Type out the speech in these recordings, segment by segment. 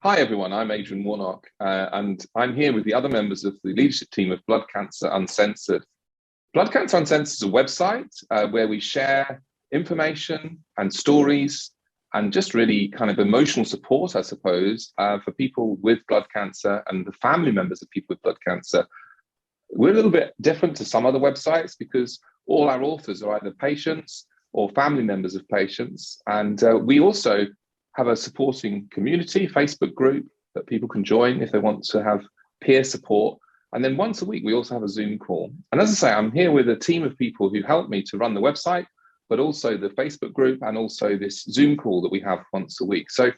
Hi everyone, I'm Adrian Warnock, and I'm here with the other members of the leadership team of Blood Cancer Uncensored. Blood Cancer Uncensored is a website where we share information and stories and just really kind of emotional support, I suppose, for people with blood cancer and the family members of people with blood cancer. We're a little bit different to some other websites because all our authors are either patients or family members of patients, and we also have a supporting community Facebook group that people can join if they want to have peer support. And then once a week, we also have a Zoom call. And as I say, I'm here with a team of people who help me to run the website, but also the Facebook group and also this Zoom call that we have once a week. So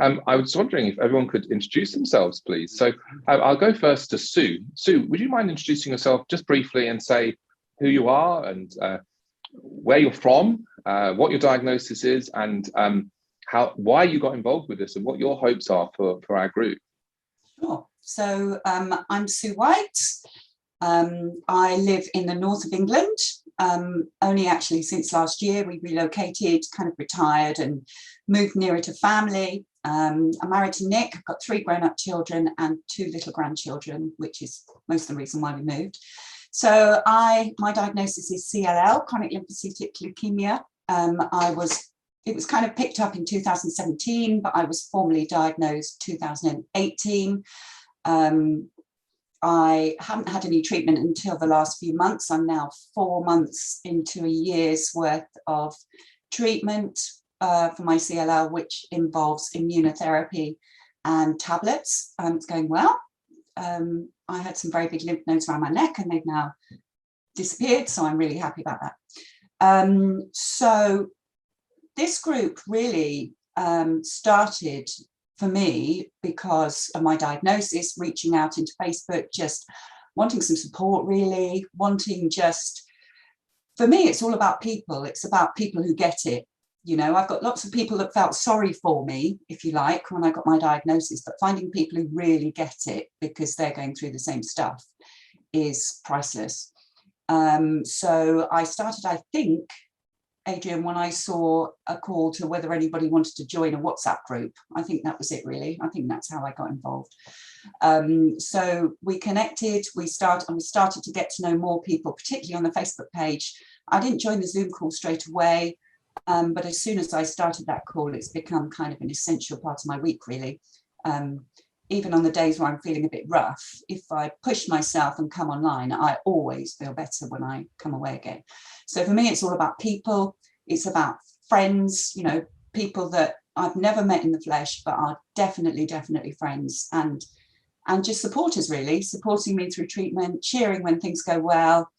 I was wondering if everyone could introduce themselves, please. So I'll go first to Sue. Sue, would you mind introducing yourself just briefly and say who you are and where you're from, what your diagnosis is, and why you got involved with this and what your hopes are for our group? Sure. So I'm Sue White. I live in the north of England. Only actually since last year we relocated, kind of retired and moved nearer to family. I'm married to Nick. I've got 3 grown-up children and 2 little grandchildren, which is most of the reason why we moved. So my diagnosis is CLL, chronic lymphocytic leukemia. It was kind of picked up in 2017, but I was formally diagnosed 2018. I haven't had any treatment until the last few months. I'm now 4 months into a year's worth of treatment for my CLL, which involves immunotherapy and tablets. It's going well. I had some very big lymph nodes around my neck and they've now disappeared, so I'm really happy about that. So this group really started for me because of my diagnosis, reaching out into Facebook, just wanting some support, really, for me, it's all about people. It's about people who get it. You know, I've got lots of people that felt sorry for me, if you like, when I got my diagnosis, but finding people who really get it because they're going through the same stuff is priceless. So I started, I think, Adrian, when I saw a call to whether anybody wanted to join a WhatsApp group. I think that was it, really. I think that's how I got involved. So we connected, we started to get to know more people, particularly on the Facebook page. I didn't join the Zoom call straight away, but as soon as I started that call, it's become kind of an essential part of my week, really. Even on the days where I'm feeling a bit rough, if I push myself and come online, I always feel better when I come away again. So for me, it's all about people. It's about friends, you know, people that I've never met in the flesh, but are definitely friends, and just supporters, really, supporting me through treatment, cheering when things go well,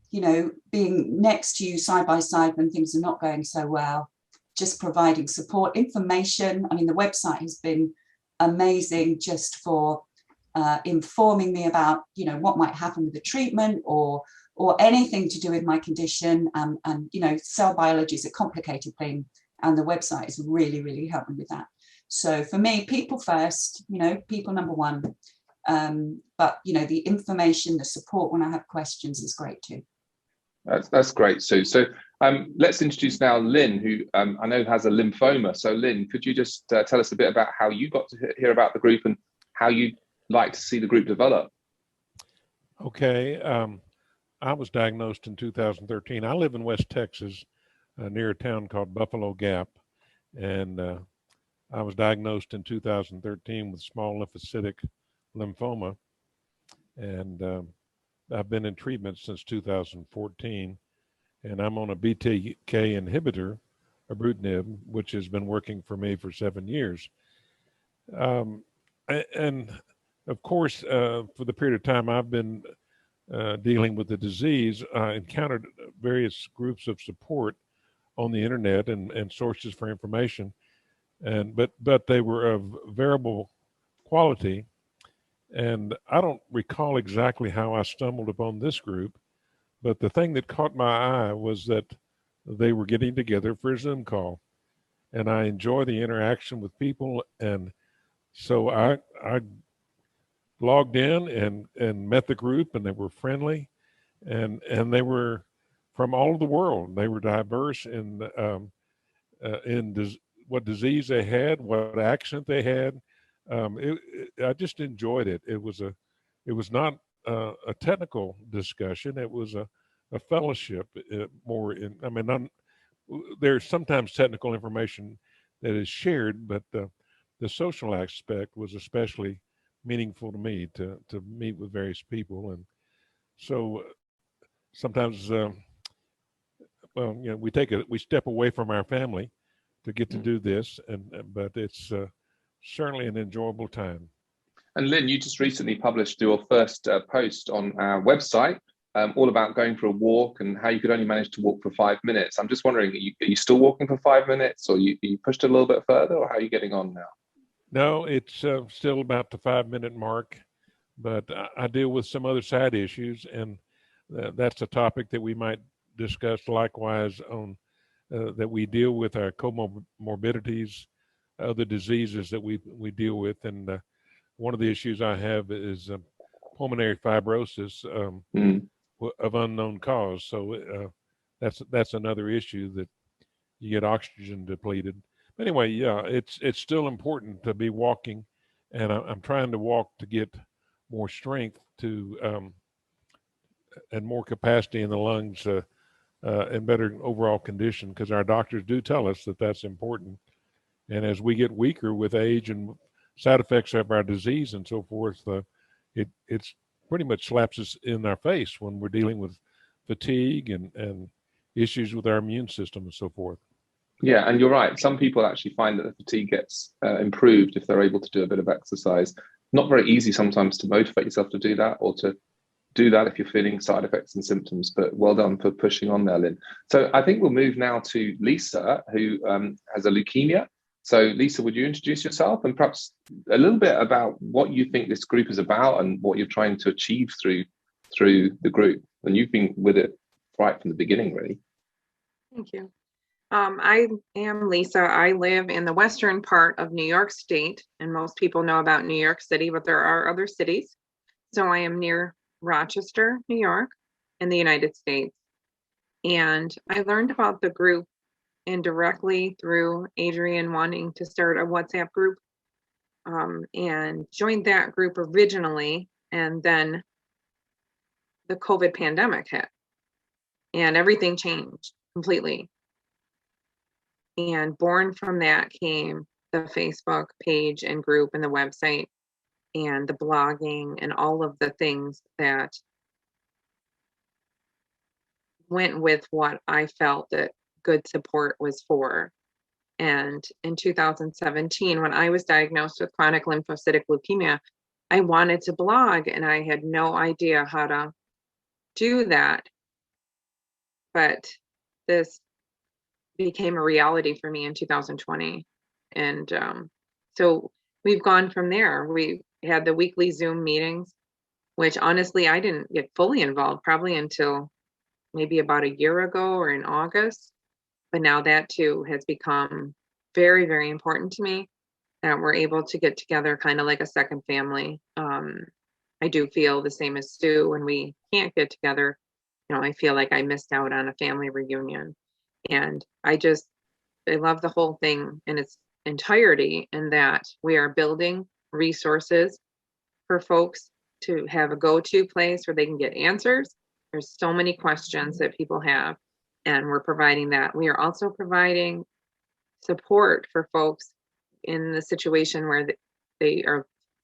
you know, being next to you side by side when things are not going so well, just providing support, information. I mean, the website has been amazing just for informing me about, you know, what might happen with the treatment or anything to do with my condition. And you know, cell biology is a complicated thing, and the website has really helped me with that. So for me, people first, you know, people number one. But you know, the information, the support when I have questions is great too. That's great, Sue. So let's introduce now Lynn, who I know has a lymphoma. So Lynn, could you just tell us a bit about how you got to hear about the group and how you'd like to see the group develop? Okay, I was diagnosed in 2013. I live in West Texas, near a town called Buffalo Gap, and I was diagnosed in 2013 with small lymphocytic lymphoma, and I've been in treatment since 2014, and I'm on a BTK inhibitor, ibrutinib, which has been working for me for 7 years. And of course, for the period of time I've been dealing with the disease, I encountered various groups of support on the internet and sources for information, but they were of variable quality. And I don't recall exactly how I stumbled upon this group, but the thing that caught my eye was that they were getting together for a Zoom call. And I enjoy the interaction with people. And so I logged in and met the group, and they were friendly, and they were from all over the world. They were diverse in what disease they had, what accident they had. I just enjoyed it. It was not a technical discussion. It was a fellowship more in, I mean, there's sometimes technical information that is shared, but the social aspect was especially meaningful to me to meet with various people. And so sometimes, well, we step away from our family to get to do this, but it's certainly an enjoyable time. And Lynn, you just recently published your first post on our website, all about going for a walk and how you could only manage to walk for 5 minutes. I'm just wondering, are you still walking for 5 minutes, or you pushed it a little bit further, or how are you getting on now? No, it's still about the 5 minute mark, but I deal with some other side issues, and that's a topic that we might discuss likewise on that we deal with our comorbidities, other diseases that we deal with. And one of the issues I have is pulmonary fibrosis of unknown cause. So that's another issue, that you get oxygen depleted. But anyway, yeah, it's still important to be walking, and I'm trying to walk to get more strength to and more capacity in the lungs and better overall condition, because our doctors do tell us that that's important. And as we get weaker with age and side effects of our disease and so forth, it's pretty much slaps us in our face when we're dealing with fatigue and issues with our immune system and so forth. Yeah, and you're right. Some people actually find that the fatigue gets improved if they're able to do a bit of exercise. Not very easy sometimes to motivate yourself to do that, or to do that if you're feeling side effects and symptoms, but well done for pushing on there, Lynn. So I think we'll move now to Lisa, who has a leukemia. So Lisa, would you introduce yourself and perhaps a little bit about what you think this group is about and what you're trying to achieve through the group? And you've been with it right from the beginning, really. Thank you. I am Lisa. I live in the western part of New York State, and most people know about New York City, but there are other cities. So I am near Rochester, New York, in the United States. And I learned about the group indirectly through Adrian wanting to start a WhatsApp group, and joined that group originally. And then the COVID pandemic hit and everything changed completely. And born from that came the Facebook page and group and the website and the blogging and all of the things that went with what I felt that good support was for. And in 2017, when I was diagnosed with chronic lymphocytic leukemia, I wanted to blog and I had no idea how to do that. But this became a reality for me in 2020. And so we've gone from there. We had the weekly Zoom meetings, which honestly, I didn't get fully involved probably until maybe about a year ago or in August. But now that too has become very, very important to me, that we're able to get together kind of like a second family. I do feel the same as Sue. When we can't get together, I feel like I missed out on a family reunion. And I love the whole thing in its entirety, in that we are building resources for folks to have a go-to place where they can get answers. There's so many questions that people have, and we're providing that. We are also providing support for folks in the situation where they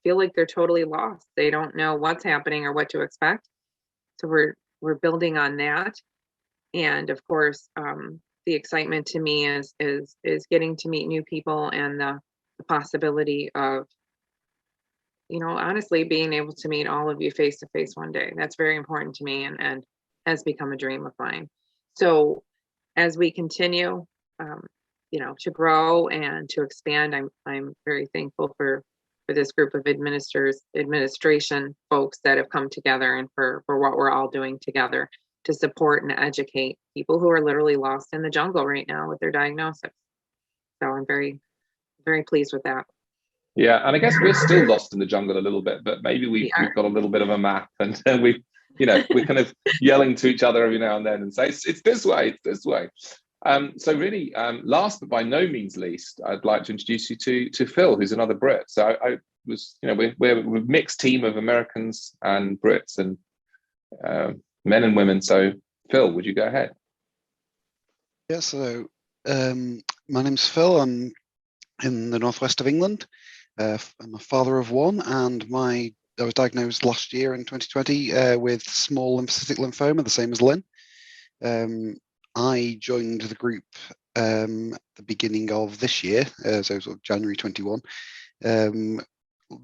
feel like they're totally lost. They don't know what's happening or what to expect. So we're building on that. And of course, the excitement to me is getting to meet new people, and the possibility of, honestly being able to meet all of you face to face one day. That's very important to me, and has become a dream of mine. So as we continue, to grow and to expand, I'm very thankful for this group of administration folks that have come together, and for what we're all doing together to support and educate people who are literally lost in the jungle right now with their diagnosis. So I'm very, very pleased with that. Yeah, and I guess we're still lost in the jungle a little bit, but maybe we've got a little bit of a map, and we're kind of yelling to each other every now and then and say, it's this way, it's this way. So really, last but by no means least, I'd like to introduce you to Phil, who's another Brit. So I was, we're a mixed team of Americans and Brits, and men and women. So Phil, would you go ahead? Yeah, so my name's Phil. I'm in the northwest of England. I'm a father of one, and I was diagnosed last year in 2020 with small lymphocytic lymphoma, the same as Lynn. I joined the group at the beginning of this year, so sort of January 21,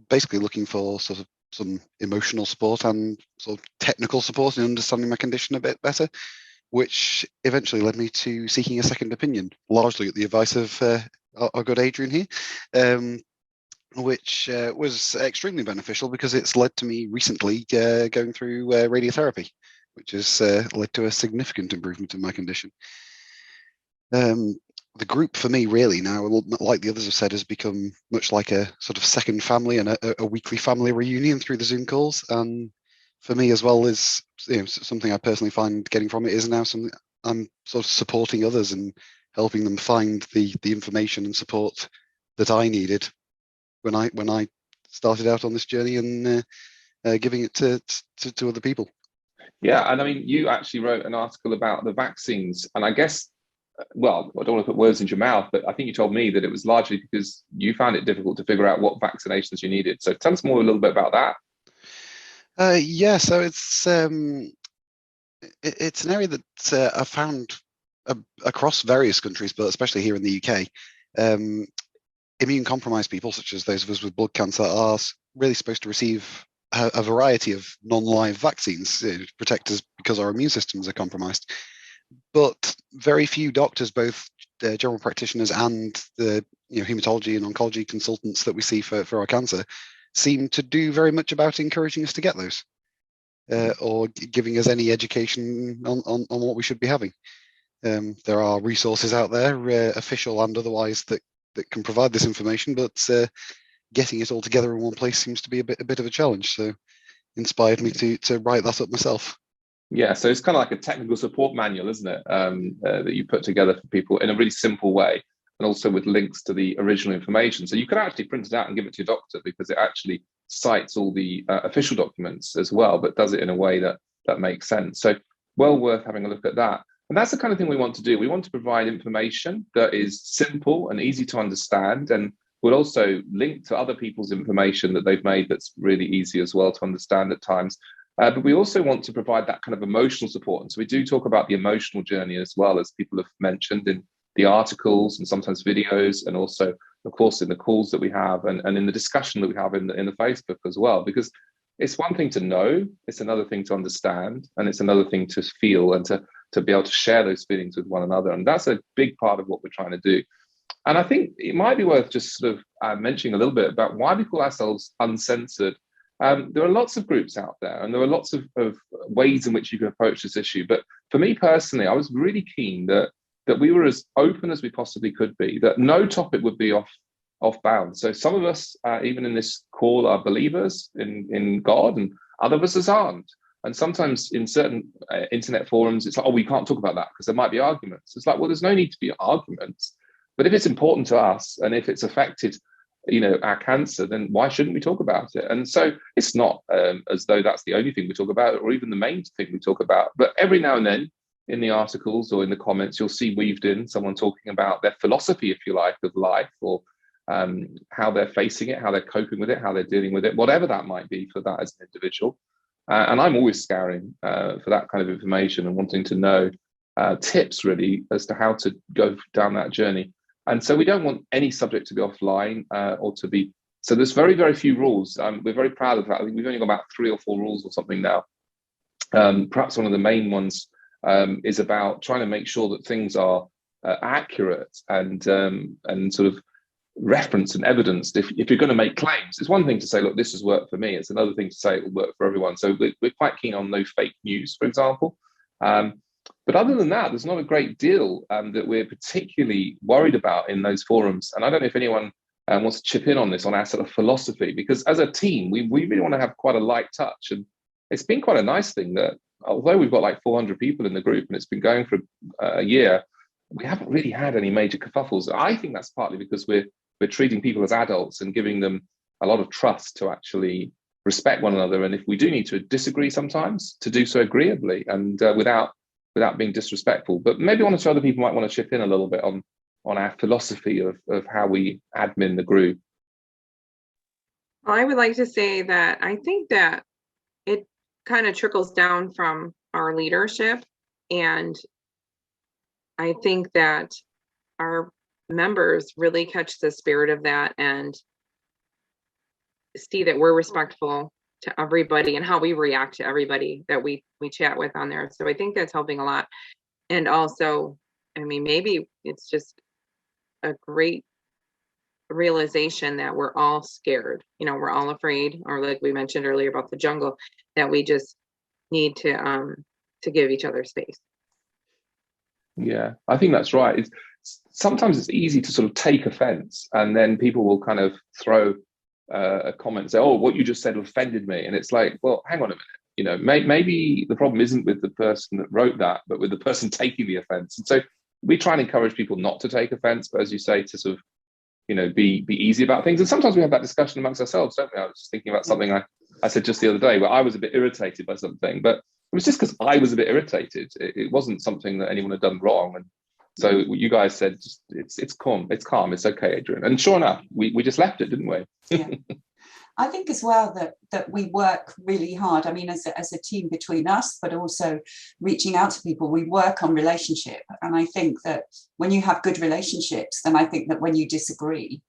basically looking for sort of some emotional support and sort of technical support in understanding my condition a bit better, which eventually led me to seeking a second opinion, largely at the advice of our good Adrian here, which was extremely beneficial because it's led to me recently going through radiotherapy, which has led to a significant improvement in my condition. The group for me really now, like the others have said, has become much like a sort of second family and a weekly family reunion through the Zoom calls. And for me as well is something I personally find getting from it is now something I'm sort of supporting others and helping them find the information and support that I needed when I started out on this journey, and giving it to other people. Yeah, and I mean, you actually wrote an article about the vaccines, and I guess, well, I don't want to put words in your mouth, but I think you told me that it was largely because you found it difficult to figure out what vaccinations you needed. So tell us more a little bit about that. Yeah, so it's an area that I've found across various countries, but especially here in the UK. Immune compromised people, such as those of us with blood cancer, are really supposed to receive a variety of non-live vaccines to protect us because our immune systems are compromised. But very few doctors, both general practitioners and the hematology and oncology consultants that we see for our cancer, seem to do very much about encouraging us to get those, or giving us any education on what we should be having. There are resources out there, official and otherwise, that can provide this information, but getting it all together in one place seems to be a bit of a challenge. So inspired me to write that up myself. Yeah, so it's kind of like a technical support manual, isn't it? That you put together for people in a really simple way, and also with links to the original information. So you could actually print it out and give it to your doctor, because it actually cites all the official documents as well, but does it in a way that makes sense. So well worth having a look at that. And that's the kind of thing we want to do. We want to provide information that is simple and easy to understand, and we'll also link to other people's information that they've made that's really easy as well to understand at times. But we also want to provide that kind of emotional support. And so we do talk about the emotional journey as well, as people have mentioned in the articles and sometimes videos, and also, of course, in the calls that we have and in the discussion that we have in the Facebook as well. Because it's one thing to know, it's another thing to understand, and it's another thing to feel and to be able to share those feelings with one another. And that's a big part of what we're trying to do. And I think it might be worth just sort of mentioning a little bit about why we call ourselves Uncensored. There are lots of groups out there, and there are lots of ways in which you can approach this issue. But for me personally, I was really keen that we were as open as we possibly could be, that no topic would be off bounds. So some of us, even in this call, are believers in God, and other of us aren't. And sometimes in certain internet forums, it's like, oh, we can't talk about that because there might be arguments. It's like, well, there's no need to be arguments. But if it's important to us, and if it's affected, our cancer, then why shouldn't we talk about it? And so it's not as though that's the only thing we talk about, or even the main thing we talk about. But every now and then, in the articles or in the comments, you'll see weaved in someone talking about their philosophy, if you like, of life, or how they're facing it, how they're coping with it, how they're dealing with it, whatever that might be for that as an individual. And I'm always scouring for that kind of information and wanting to know tips, really, as to how to go down that journey. And so we don't want any subject to be offline or to be. So there's very, very few rules. We're very proud of that. I think we've only got about 3 or 4 rules or something now. Perhaps one of the main ones is about trying to make sure that things are accurate and sort of reference and evidenced. If you're going to make claims, it's one thing to say, look, this has worked for me. It's another thing to say it will work for everyone. So we're quite keen on no fake news, for example. But other than that, there's not a great deal that we're particularly worried about in those forums. And I don't know if anyone wants to chip in on this, on our sort of philosophy, because as a team, we really want to have quite a light touch. And it's been quite a nice thing that although we've got like 400 people in the group and it's been going for a year, we haven't really had any major kerfuffles. I think that's partly because we're treating people as adults and giving them a lot of trust to actually respect one another. And if we do need to disagree sometimes, to do so agreeably and without being disrespectful. But maybe one or two other people might want to chip in a little bit on our philosophy of how we admin the group. Well, I would like to say that I think that it kind of trickles down from our leadership. And I think that our members really catch the spirit of that and see that we're respectful to everybody and how we react to everybody that we chat with on there. So I think that's helping a lot. And also, I mean, maybe it's just a great realization that we're all scared, we're all afraid, or like we mentioned earlier about the jungle, that we just need to give each other space. Yeah, I think that's right. Sometimes it's easy to sort of take offense, and then people will kind of throw a comment and say, oh, what you just said offended me. And it's like, well, hang on a minute, maybe the problem isn't with the person that wrote that, but with the person taking the offense. And so we try and encourage people not to take offense, but as you say, to sort of be easy about things. And sometimes we have that discussion amongst ourselves, don't we? I was just thinking about something I said just the other day where I was a bit irritated by something, but it was just because I was a bit irritated. It wasn't something that anyone had done wrong. And so you guys said, just, it's calm, it's okay, Adrian. And sure enough, we just left it, didn't we? Yeah. I think as well that we work really hard. I mean, as a team between us, but also reaching out to people, we work on relationship. And I think that when you have good relationships, then I think that when you disagree,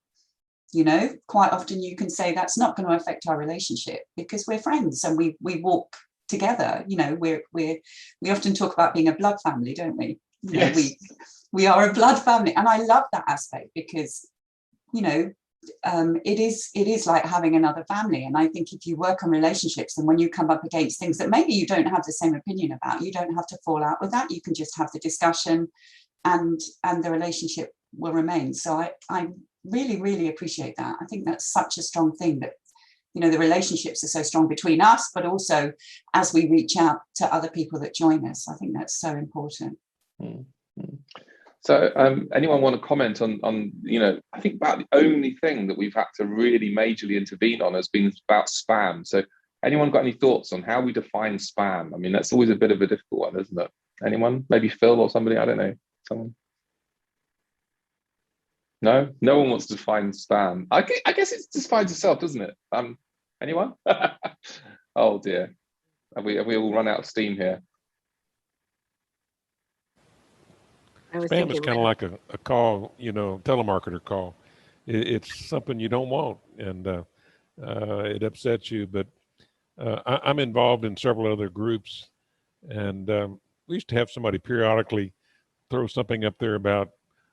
quite often you can say that's not going to affect our relationship because we're friends and we walk together. We often talk about being a blood family, don't we? Yes. We are a blood family, and I love that aspect because it is like having another family. And I think if you work on relationships, and when you come up against things that maybe you don't have the same opinion about, you don't have to fall out with that. You can just have the discussion, and the relationship will remain. So I really, really appreciate that. I think that's such a strong thing, that the relationships are so strong between us, but also as we reach out to other people that join us. I think that's so important. Mm-hmm. So anyone want to comment on I think about the only thing that we've had to really majorly intervene on has been about spam. So anyone got any thoughts on how we define spam? I mean, that's always a bit of a difficult one, isn't it? Anyone? Maybe Phil or somebody? I don't know. Someone? No one wants to define spam. I guess it defines itself, doesn't it? Anyone? Oh dear. Have we all run out of steam here? Spam is kind of like a call, telemarketer call. It's something you don't want, and it upsets you. But I'm involved in several other groups, and we used to have somebody periodically throw something up there about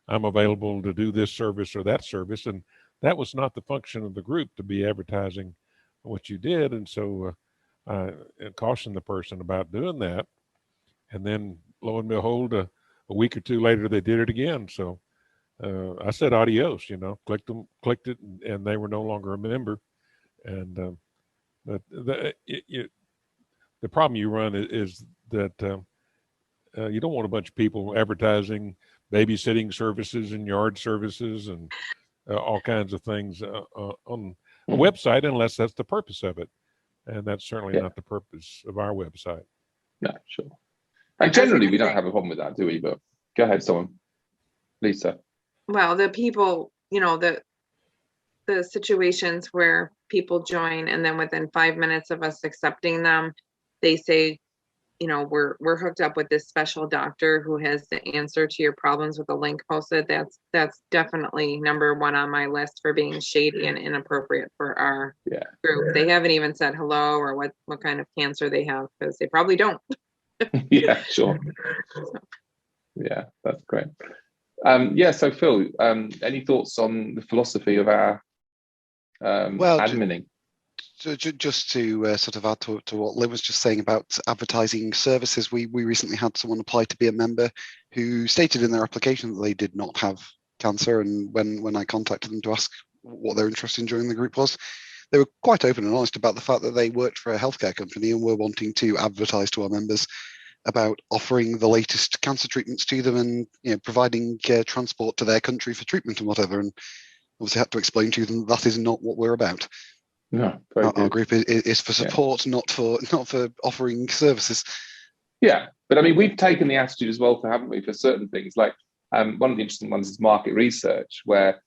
I'm available to do this service or that service, and that was not the function of the group to be advertising what you did. And so I cautioned the person about doing that, and then lo and behold, a week or two later, they did it again. So I said adios, clicked it, and they were no longer a member. And but the problem you run is that you don't want a bunch of people advertising babysitting services and yard services and all kinds of things on a website unless that's the purpose of it. And that's certainly not the purpose of our website. Yeah, sure. And generally, we don't have a problem with that, do we? But go ahead, someone. Lisa. Well, the people, the situations where people join and then within 5 minutes of us accepting them, they say, we're hooked up with this special doctor who has the answer to your problems with a link posted. That's definitely number one on my list for being shady and inappropriate for our group. They haven't even said hello or what kind of cancer they have, because they probably don't. Yeah, sure. Yeah, that's great. So Phil, any thoughts on the philosophy of our adminning? Just to sort of add to what Lynn was just saying about advertising services, we recently had someone apply to be a member who stated in their application that they did not have cancer. And when I contacted them to ask what their interest in joining the group was, they were quite open and honest about the fact that they worked for a healthcare company and were wanting to advertise to our members about offering the latest cancer treatments to them and providing transport to their country for treatment and whatever. And obviously had to explain to them that is not what we're about. No, our group is for support, not for offering services. Yeah, but I mean, we've taken the attitude as well, haven't we, for certain things. Like one of the interesting ones is market research, where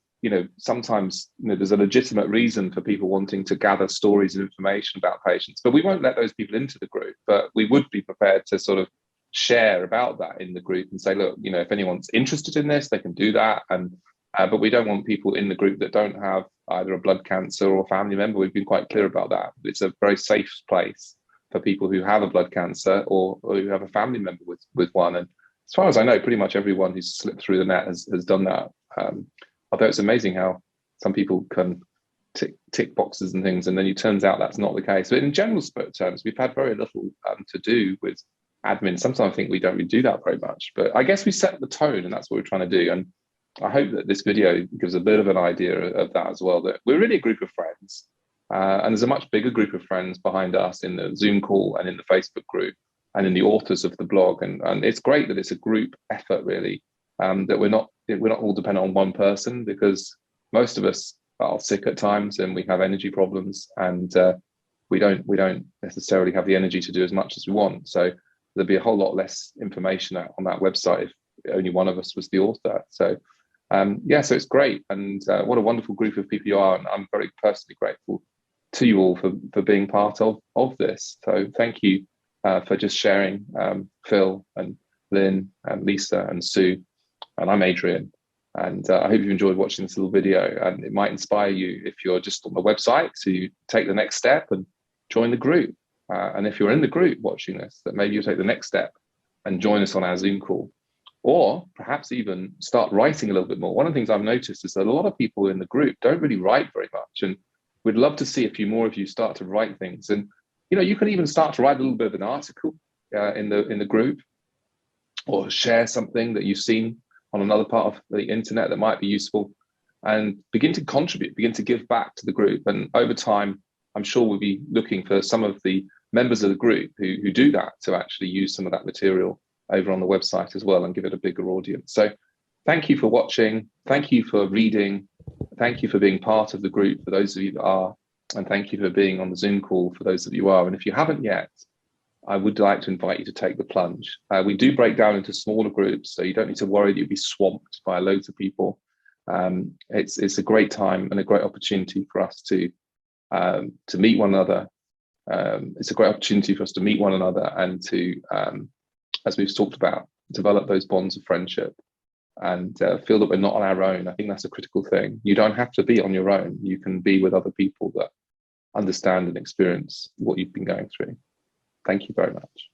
sometimes there's a legitimate reason for people wanting to gather stories and information about patients, but we won't let those people into the group. But we would be prepared to sort of share about that in the group and say, look, if anyone's interested in this, they can do that. And but we don't want people in the group that don't have either a blood cancer or a family member. We've been quite clear about that. It's a very safe place for people who have a blood cancer or who have a family member with one. And as far as I know, pretty much everyone who's slipped through the net has done that. Although it's amazing how some people can tick boxes and things, and then it turns out that's not the case. But in general terms, we've had very little to do with admin. Sometimes I think we don't really do that very much, but I guess we set the tone, and that's what we're trying to do. And I hope that this video gives a bit of an idea of that as well, that we're really a group of friends. And there's a much bigger group of friends behind us in the Zoom call and in the Facebook group and in the authors of the blog. And it's great that it's a group effort, really, that we're not all dependent on one person, because most of us are sick at times and we have energy problems, and we don't necessarily have the energy to do as much as we want. So there'd be a whole lot less information on that website if only one of us was the author. So so it's great, and what a wonderful group of people you are, and I'm very personally grateful to you all for being part of this. So thank you for just sharing, Phil and Lynn and Lisa and Sue, and I'm Adrian, and I hope you've enjoyed watching this little video, and it might inspire you if you're just on the website to take the next step and join the group, and if you're in the group watching this, that maybe you'll take the next step and join us on our Zoom call. Or perhaps even start writing a little bit more. One of the things I've noticed is that a lot of people in the group don't really write very much. And we'd love to see a few more of you start to write things. And, you can even start to write a little bit of an article in the group, or share something that you've seen on another part of the internet that might be useful, and begin to contribute, begin to give back to the group. And over time, I'm sure we'll be looking for some of the members of the group who do that to actually use some of that material over on the website as well and give it a bigger audience. So thank you for watching. Thank you for reading. Thank you for being part of the group for those of you that are, and thank you for being on the Zoom call for those of you who are. And if you haven't yet, I would like to invite you to take the plunge. We do break down into smaller groups, so you don't need to worry that you'll be swamped by loads of people. It's a great time and a great opportunity for us to meet one another. It's a great opportunity for us to meet one another and to as we've talked about, develop those bonds of friendship and feel that we're not on our own. I think that's a critical thing. You don't have to be on your own. You can be with other people that understand and experience what you've been going through. Thank you very much.